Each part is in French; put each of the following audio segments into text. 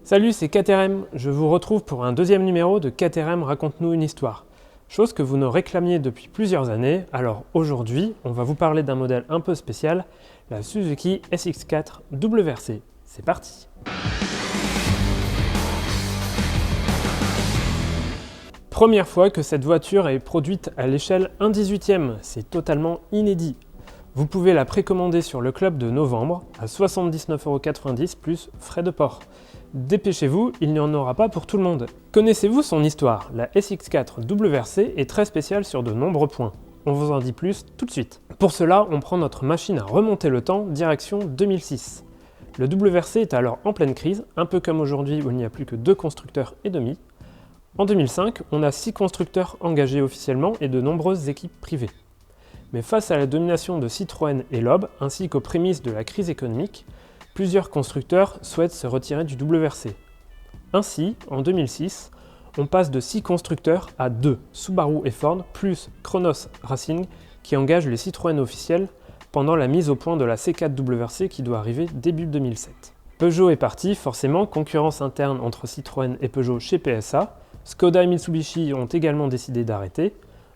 Salut, c'est KTRM, je vous retrouve pour un deuxième numéro de KTRM Raconte-nous une histoire. Chose que vous nous réclamiez depuis plusieurs années, alors aujourd'hui, on va vous parler d'un modèle un peu spécial, la Suzuki SX4 WRC. C'est parti! Première fois que cette voiture est produite à l'échelle 1/18e, c'est totalement inédit. Vous pouvez la précommander sur le club de novembre à 79,90€ plus frais de port. Dépêchez-vous, il n'y en aura pas pour tout le monde. Connaissez-vous son histoire? La SX4 WRC est très spéciale sur de nombreux points. On vous en dit plus tout de suite. Pour cela, on prend notre machine à remonter le temps, direction 2006. Le WRC est alors en pleine crise, un peu comme aujourd'hui où il n'y a plus que 2 constructeurs et demi. En 2005, on a 6 constructeurs engagés officiellement et de nombreuses équipes privées. Mais face à la domination de Citroën et Loeb, ainsi qu'aux prémices de la crise économique, plusieurs constructeurs souhaitent se retirer du WRC. Ainsi, en 2006, on passe de 6 constructeurs à 2, Subaru et Ford, plus Kronos Racing, qui engage les Citroën officiels pendant la mise au point de la C4 WRC qui doit arriver début 2007. Peugeot est parti, forcément, concurrence interne entre Citroën et Peugeot chez PSA. Skoda et Mitsubishi ont également décidé d'arrêter.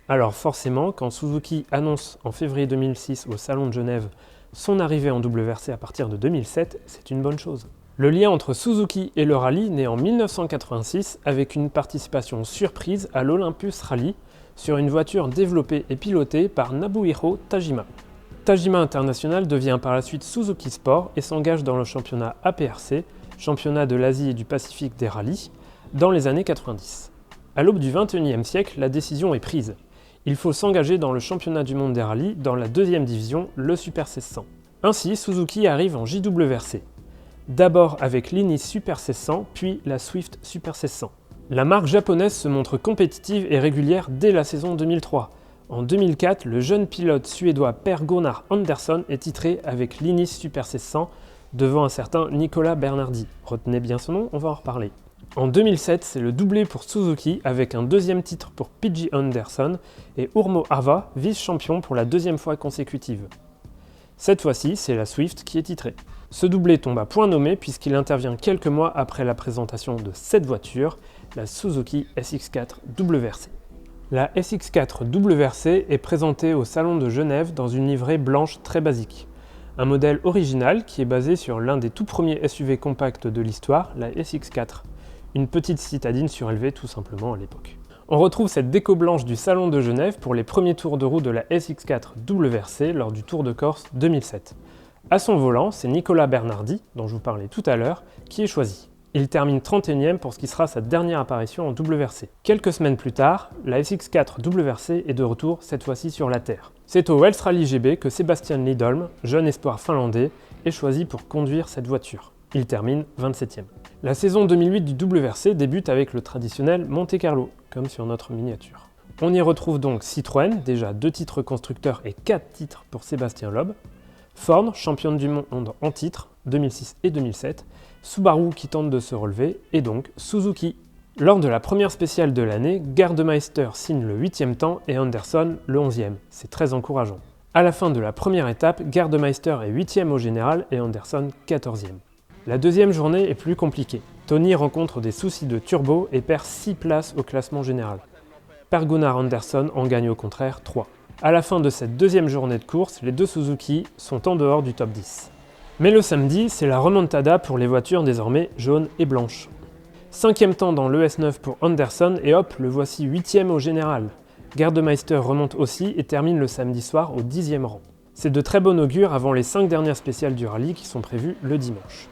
Alors forcément, quand Suzuki annonce en février 2006 au Salon de Genève son arrivée en WRC à partir de 2007, c'est une bonne chose. Le lien entre Suzuki et le rallye naît en 1986 avec une participation surprise à l'Olympus Rally sur une voiture développée et pilotée par Nobuhiro Tajima. Tajima International devient par la suite Suzuki Sport et s'engage dans le championnat APRC, championnat de l'Asie et du Pacifique des rallyes, dans les années 90. À l'aube du XXIe siècle, la décision est prise. Il faut s'engager dans le championnat du monde des rallyes dans la deuxième division, le Super 1600. Ainsi, Suzuki arrive en JWRC. D'abord avec l'Inis Super 1600, puis la Swift Super 1600. La marque japonaise se montre compétitive et régulière dès la saison 2003. En 2004, le jeune pilote suédois Per Gunnar Andersson est titré avec l'Inis Super 1600 devant un certain Nicola Bernardi. Retenez bien son nom, on va en reparler. En 2007, c'est le doublé pour Suzuki avec un deuxième titre pour P.J. Anderson et Urmo Ava, vice-champion pour la deuxième fois consécutive. Cette fois-ci, c'est la Swift qui est titrée. Ce doublé tombe à point nommé puisqu'il intervient quelques mois après la présentation de cette voiture, la Suzuki SX4 WRC. La SX4 WRC est présentée au Salon de Genève dans une livrée blanche très basique. Un modèle original qui est basé sur l'un des tout premiers SUV compacts de l'histoire, la SX4. Une petite citadine surélevée tout simplement à l'époque. On retrouve cette déco blanche du Salon de Genève pour les premiers tours de roue de la SX4 WRC lors du Tour de Corse 2007. À son volant, c'est Nicola Bernardi, dont je vous parlais tout à l'heure, qui est choisi. Il termine 31e pour ce qui sera sa dernière apparition en WRC. Quelques semaines plus tard, la SX4 WRC est de retour, cette fois-ci sur la Terre. C'est au Wells Rally GB que Sebastian Lidholm, jeune espoir finlandais, est choisi pour conduire cette voiture. Il termine 27e. La saison 2008 du WRC débute avec le traditionnel Monte Carlo, comme sur notre miniature. On y retrouve donc Citroën, déjà 2 titres constructeurs et 4 titres pour Sébastien Loeb, Ford, championne du monde en titre, 2006 et 2007, Subaru qui tente de se relever, et donc Suzuki. Lors de la première spéciale de l'année, Gardemeister signe le 8e temps et Anderson le 11e. C'est très encourageant. À la fin de la première étape, Gardemeister est 8e au général et Anderson 14e. La deuxième journée est plus compliquée. Tony rencontre des soucis de turbo et perd 6 places au classement général. Per Gunnar Anderson en gagne au contraire 3. À la fin de cette deuxième journée de course, les 2 Suzuki sont en dehors du top 10. Mais le samedi, c'est la remontada pour les voitures désormais jaunes et blanches. 5e temps dans l'ES9 pour Anderson et hop, le voici 8e au général. Gardemeister remonte aussi et termine le samedi soir au 10e rang. C'est de très bon augure avant les 5 dernières spéciales du rallye qui sont prévues le dimanche.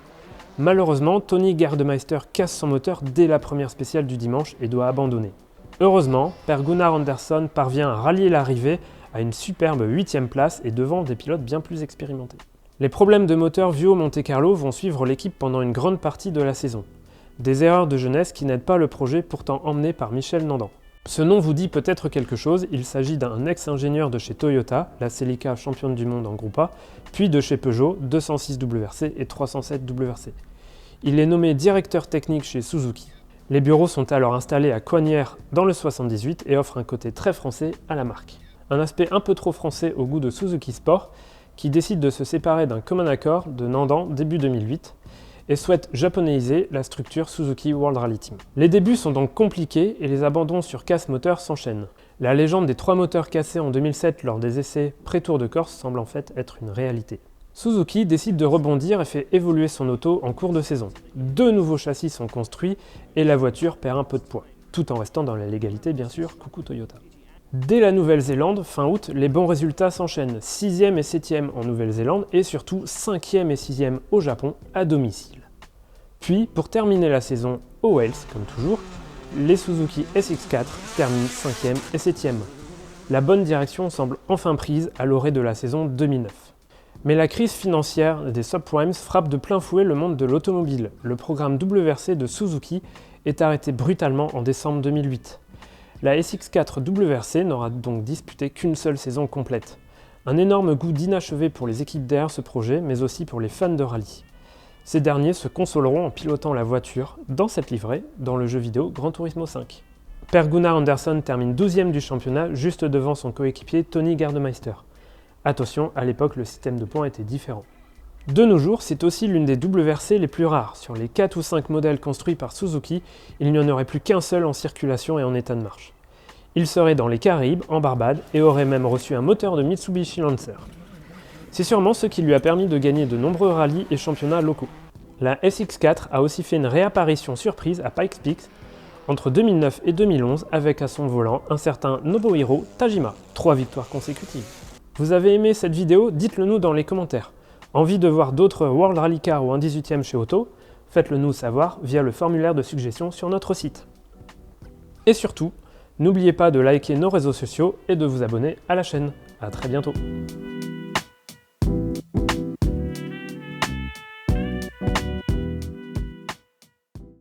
Malheureusement, Tony Gardemeister casse son moteur dès la première spéciale du dimanche et doit abandonner. Heureusement, Per Gunnar Anderson parvient à rallier l'arrivée à une superbe 8e place et devant des pilotes bien plus expérimentés. Les problèmes de moteur vus au Monte Carlo vont suivre l'équipe pendant une grande partie de la saison. Des erreurs de jeunesse qui n'aident pas le projet pourtant emmené par Michel Nandan. Ce nom vous dit peut-être quelque chose, il s'agit d'un ex-ingénieur de chez Toyota, la Celica championne du monde en Groupe A, puis de chez Peugeot, 206 WRC et 307 WRC. Il est nommé directeur technique chez Suzuki. Les bureaux sont alors installés à Coignières dans le 78 et offrent un côté très français à la marque. Un aspect un peu trop français au goût de Suzuki Sport, qui décide de se séparer d'un commun accord de Nandan début 2008 et souhaite japonaiser la structure Suzuki World Rally Team. Les débuts sont donc compliqués et les abandons sur casse moteur s'enchaînent. La légende des 3 moteurs cassés en 2007 lors des essais pré-Tour de Corse semble en fait être une réalité. Suzuki décide de rebondir et fait évoluer son auto en cours de saison. 2 nouveaux châssis sont construits et la voiture perd un peu de poids, tout en restant dans la légalité bien sûr, coucou Toyota. Dès la Nouvelle-Zélande, fin août, les bons résultats s'enchaînent, 6e et 7e en Nouvelle-Zélande et surtout 5e et 6e au Japon à domicile. Puis, pour terminer la saison au Wales, comme toujours, les Suzuki SX4 terminent 5e et 7e. La bonne direction semble enfin prise à l'orée de la saison 2009. Mais la crise financière des subprimes frappe de plein fouet le monde de l'automobile. Le programme WRC de Suzuki est arrêté brutalement en décembre 2008. La SX4 WRC n'aura donc disputé qu'une seule saison complète. Un énorme goût d'inachevé pour les équipes derrière ce projet, mais aussi pour les fans de rallye. Ces derniers se consoleront en pilotant la voiture dans cette livrée dans le jeu vidéo Gran Turismo 5. Per Gunnar Andersson termine 12e du championnat, juste devant son coéquipier Tony Gardemeister. Attention, à l'époque, le système de points était différent. De nos jours, c'est aussi l'une des WRC les plus rares. Sur les 4 ou 5 modèles construits par Suzuki, il n'y en aurait plus qu'un seul en circulation et en état de marche. Il serait dans les Caraïbes, en Barbade, et aurait même reçu un moteur de Mitsubishi Lancer. C'est sûrement ce qui lui a permis de gagner de nombreux rallyes et championnats locaux. La SX4 a aussi fait une réapparition surprise à Pikes Peak entre 2009 et 2011 avec à son volant un certain Nobuhiro Tajima. 3 victoires consécutives. Vous avez aimé cette vidéo? Dites-le nous dans les commentaires. Envie de voir d'autres World Rally Car ou un 18e chez Auto? Faites-le nous savoir via le formulaire de suggestion sur notre site. Et surtout, n'oubliez pas de liker nos réseaux sociaux et de vous abonner à la chaîne. A très bientôt.